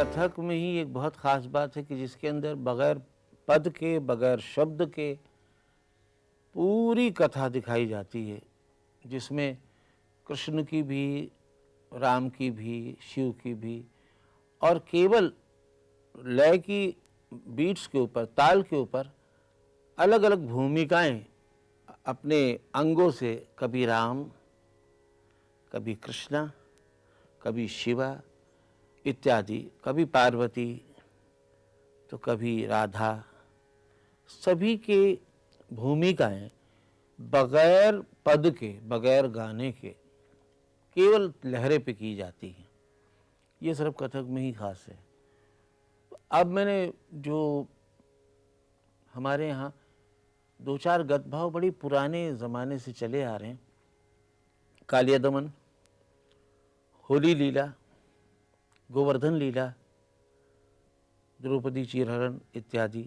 कथक में ही एक बहुत ख़ास बात है कि जिसके अंदर बग़ैर पद के, बग़ैर शब्द के पूरी कथा दिखाई जाती है, जिसमें कृष्ण की भी, राम की भी, शिव की भी, और केवल लय की बीट्स के ऊपर, ताल के ऊपर अलग अलग भूमिकाएं अपने अंगों से, कभी राम, कभी कृष्णा, कभी शिवा इत्यादि, कभी पार्वती, तो कभी राधा, सभी के भूमिकाएं बगैर पद के, बगैर गाने के, केवल लहरे पे की जाती हैं। ये सिर्फ कथक में ही खास है। अब मैंने जो हमारे यहाँ दो चार गतभाव बड़ी पुराने ज़माने से चले आ रहे हैं, कालिया दमन, होली लीला, गोवर्धन लीला, द्रौपदी चीरहरण इत्यादि,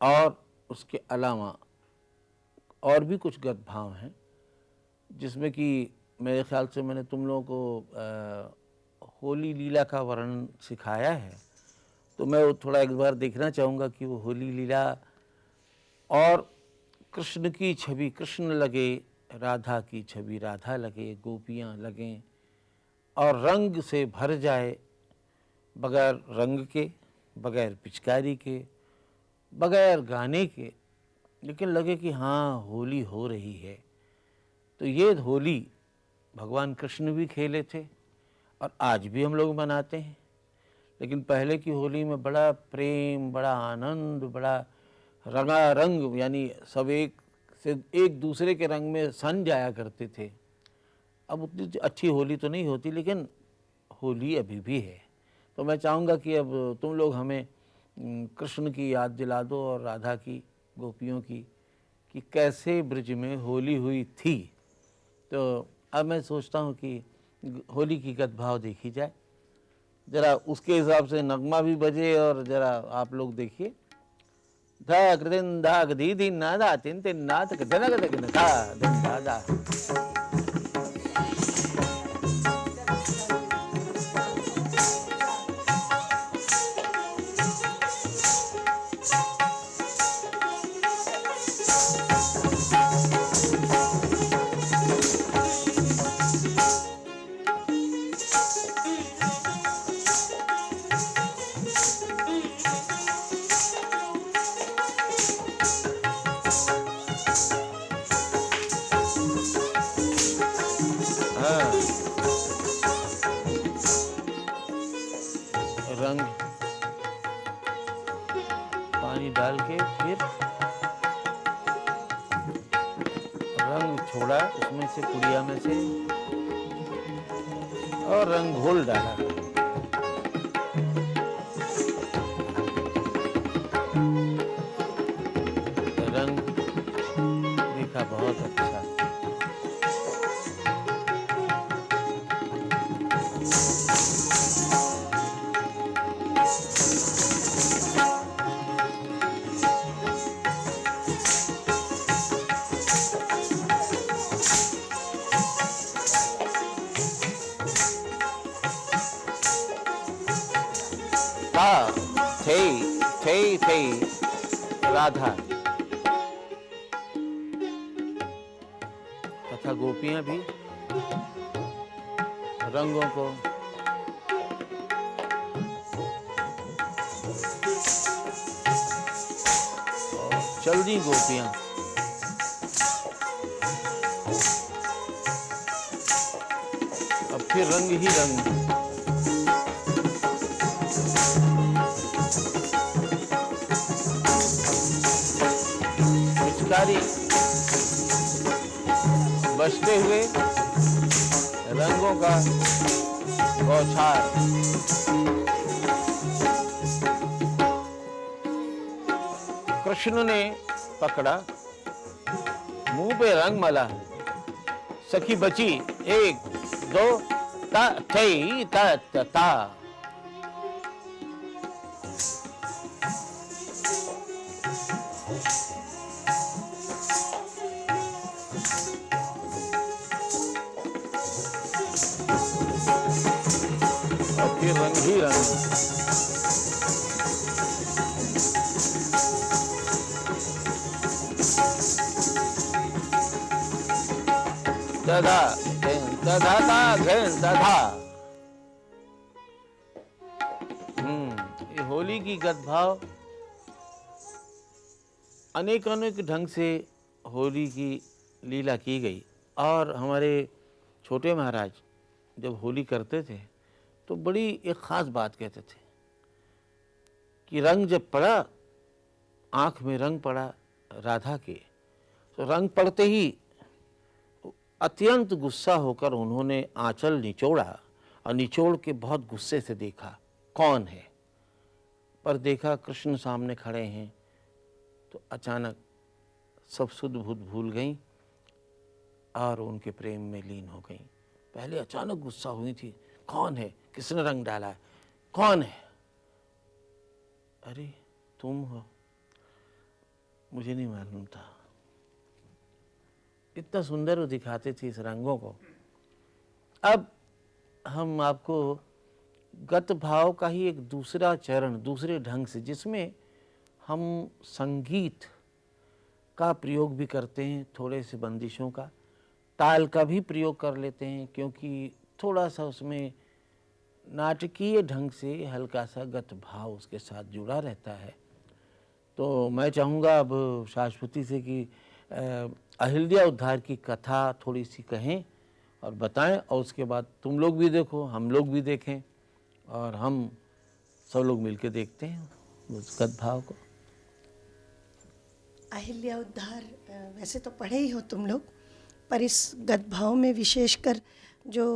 और उसके अलावा और भी कुछ गतभाव हैं जिसमें कि मेरे ख्याल से मैंने तुम लोगों को होली लीला का वर्णन सिखाया है, तो मैं वो थोड़ा एक बार देखना चाहूँगा कि वो होली लीला और कृष्ण की छवि कृष्ण लगे, राधा की छवि राधा लगे, गोपियाँ लगें और रंग से भर जाए, बगैर रंग के, बगैर पिचकारी के, बगैर गाने के, लेकिन लगे कि हाँ होली हो रही है। तो ये होली भगवान कृष्ण भी खेले थे और आज भी हम लोग मनाते हैं, लेकिन पहले की होली में बड़ा प्रेम, बड़ा आनंद, बड़ा रंगारंग, यानी सब एक से एक दूसरे के रंग में सन जाया करते थे। अब उतनी अच्छी होली तो नहीं होती, लेकिन होली अभी भी है। तो मैं चाहूँगा कि अब तुम लोग हमें कृष्ण की याद दिला दो और राधा की, गोपियों की, कि कैसे ब्रज में होली हुई थी। तो अब मैं सोचता हूँ कि होली की गतभाव देखी जाए, ज़रा उसके हिसाब से नगमा भी बजे और ज़रा आप लोग देखिए। धा कृतिन धाक धी धी ना धा तिन तिन ना तक धनक तक धा धन धा धा। रंग पानी डाल के फिर रंग छोड़ा उसमें से, पुड़िया में से, और रंग घोल डाला। रंग देखा बहुत अच्छा। थे राधा तथा गोपियां भी रंगों को चल दी गोपियां। अब फिर रंग ही रंग। पिचकारी बजते हुए रंगों का बौछार। कृष्ण ने पकड़ा, मुंह पे रंग मला, सखी बची 1 2 ता थई ता ता। फिर रंग ही रंग। दधा धेन दधा धा धेन दधा। ये होली की गत भाव अनेक अनेक ढंग से होली की लीला की गई। और हमारे छोटे महाराज जब होली करते थे तो बड़ी एक ख़ास बात कहते थे कि रंग जब पड़ा, आँख में रंग पड़ा राधा के, तो रंग पड़ते ही अत्यंत गुस्सा होकर उन्होंने आंचल निचोड़ा और निचोड़ के बहुत गुस्से से देखा कौन है। पर देखा कृष्ण सामने खड़े हैं तो अचानक सब सुध बुध भूल गईं और उनके प्रेम में लीन हो गईं। पहले अचानक गुस्सा हुई थी, कौन है, किसने रंग डाला है, कौन है? अरे तुम हो, मुझे नहीं मालूम था। इतना सुंदर वो दिखाते थे इस रंगों को। अब हम आपको गत भाव का ही एक दूसरा चरण, दूसरे ढंग से, जिसमें हम संगीत का प्रयोग भी करते हैं, थोड़े से बंदिशों का, ताल का भी प्रयोग कर लेते हैं, क्योंकि थोड़ा सा उसमें नाटकीय ढंग से हल्का सा गत भाव उसके साथ जुड़ा रहता है। तो मैं चाहूँगा अब शाश्वती से कि अहिल्या उद्धार की कथा थोड़ी सी कहें और बताएं, और उसके बाद तुम लोग भी देखो, हम लोग भी देखें, और हम सब लोग मिलके देखते हैं उस गत भाव को। अहिल्या उद्धार वैसे तो पढ़े ही हो तुम लोग, पर इस गत भाव में विशेषकर जो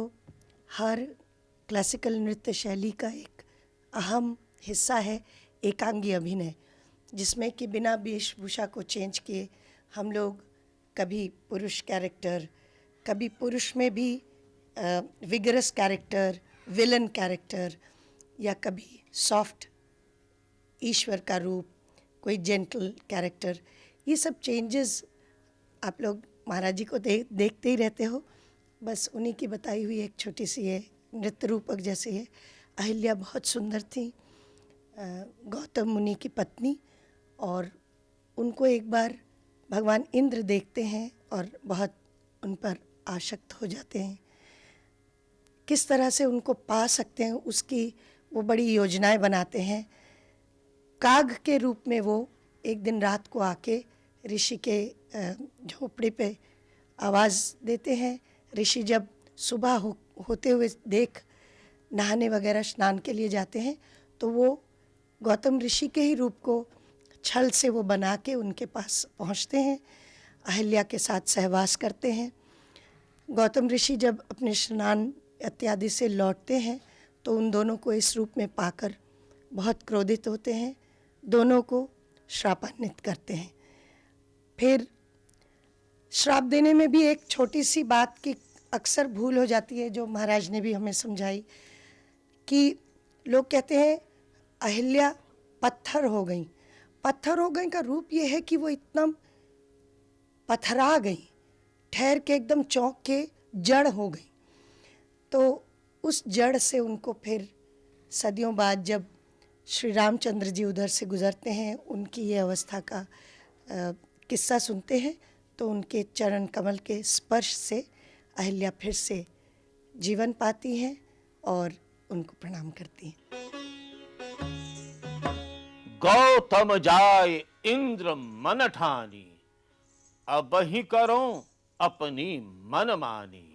हर क्लासिकल नृत्य शैली का एक अहम हिस्सा है एकांगी अभिनय, जिसमें कि बिना वेशभूषा को चेंज किए हम लोग कभी पुरुष कैरेक्टर, कभी पुरुष में भी विगरस कैरेक्टर, विलन कैरेक्टर, या कभी सॉफ्ट ईश्वर का रूप, कोई जेंटल कैरेक्टर, ये सब चेंजेस आप लोग महाराज जी को देखते ही रहते हो। बस उन्हीं की बताई हुई एक छोटी सी है, नृत्य रूपक जैसी है। अहिल्या बहुत सुंदर थी, गौतम मुनि की पत्नी, और उनको एक बार भगवान इंद्र देखते हैं और बहुत उन पर आसक्त हो जाते हैं। किस तरह से उनको पा सकते हैं उसकी वो बड़ी योजनाएं बनाते हैं। काग के रूप में वो एक दिन रात को आके ऋषि के झोपड़ी पे आवाज़ देते हैं। ऋषि जब सुबह होते हुए देख नहाने वगैरह स्नान के लिए जाते हैं तो वो गौतम ऋषि के ही रूप को छल से वो बना के उनके पास पहुंचते हैं, अहिल्या के साथ सहवास करते हैं। गौतम ऋषि जब अपने स्नान इत्यादि से लौटते हैं तो उन दोनों को इस रूप में पाकर बहुत क्रोधित होते हैं, दोनों को श्रापान्वित करते हैं। फिर श्राप देने में भी एक छोटी सी बात की अक्सर भूल हो जाती है, जो महाराज ने भी हमें समझाई, कि लोग कहते हैं अहिल्या पत्थर हो गई। पत्थर हो गई का रूप ये है कि वो इतना पथरा गई, ठहर के एकदम चौंक के जड़ हो गई। तो उस जड़ से उनको फिर सदियों बाद जब श्री रामचंद्र जी उधर से गुजरते हैं, उनकी ये अवस्था का किस्सा सुनते हैं, तो उनके चरण कमल के स्पर्श से अहिल्या फिर से जीवन पाती हैं और उनको प्रणाम करती हैं। गौतम जाय इंद्र मन ठानी, अब ही करो अपनी मनमानी।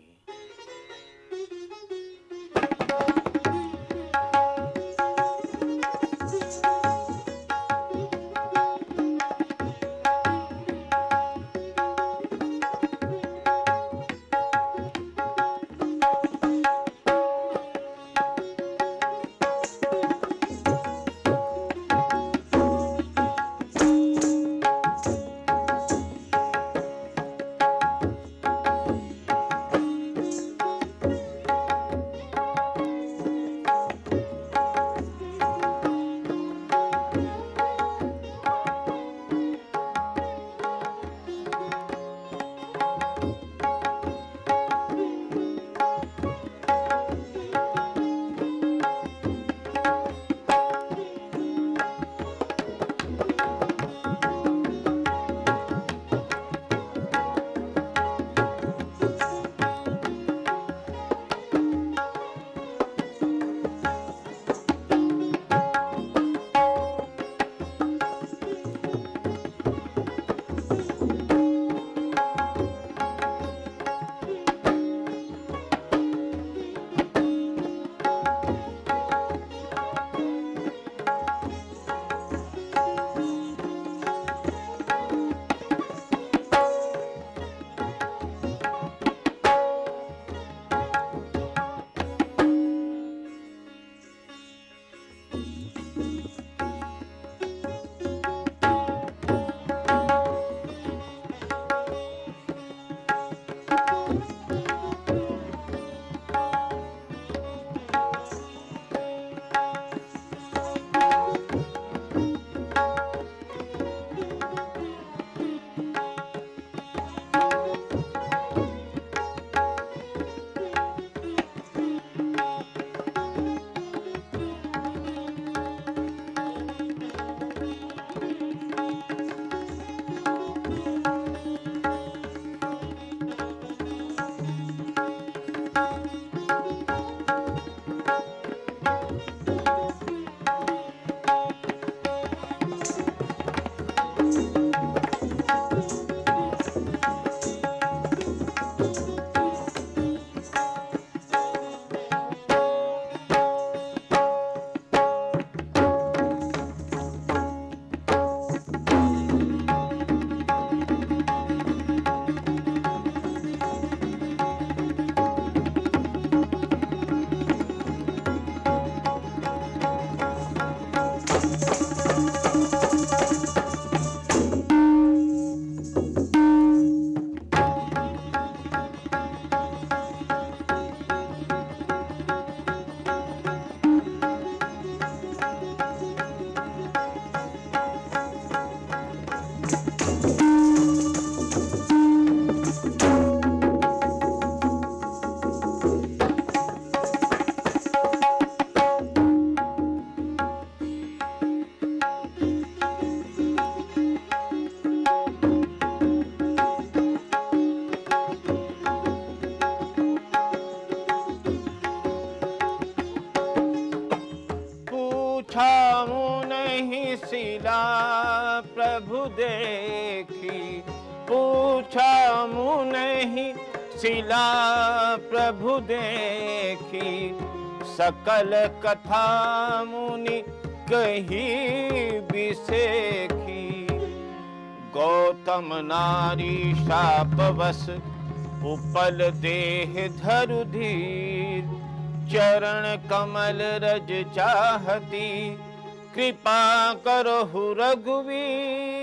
प्रभु देखी, पूछा मुनि शिला प्रभु देखी, सकल कथा मुनि कही बिसेखी। गौतम नारी शापवश उपल देह धरु धीर, चरण कमल रज चाहती, कृपा करहु रघुवीर।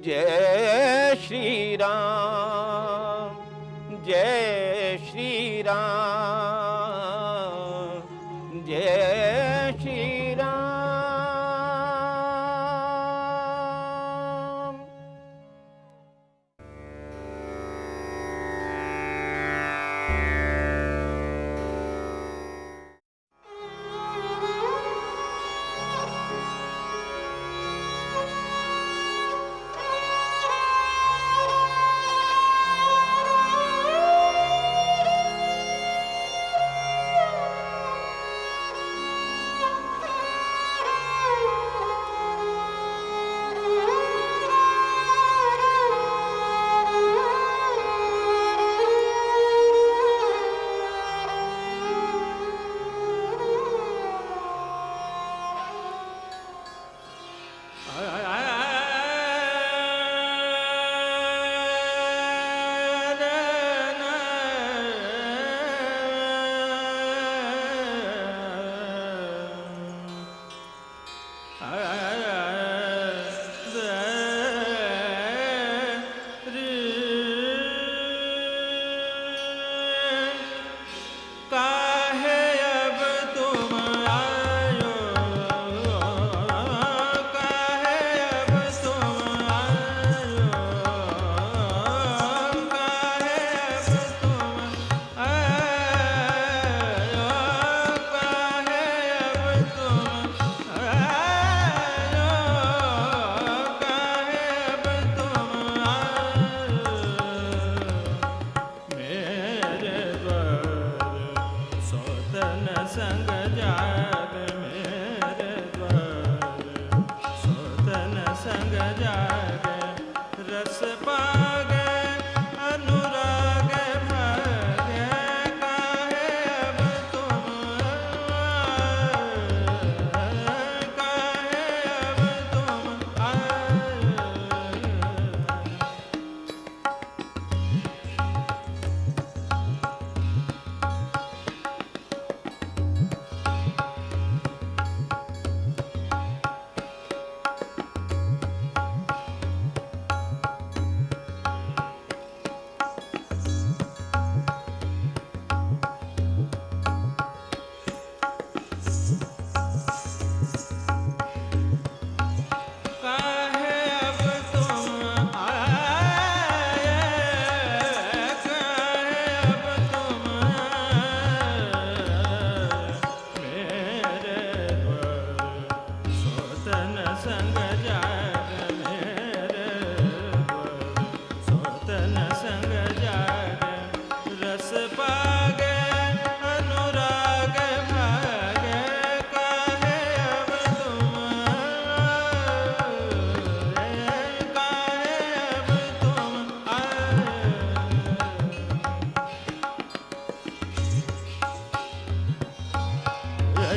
जय श्री राम, जय श्री राम, जय Shri Ram.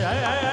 yeah, yeah, yeah.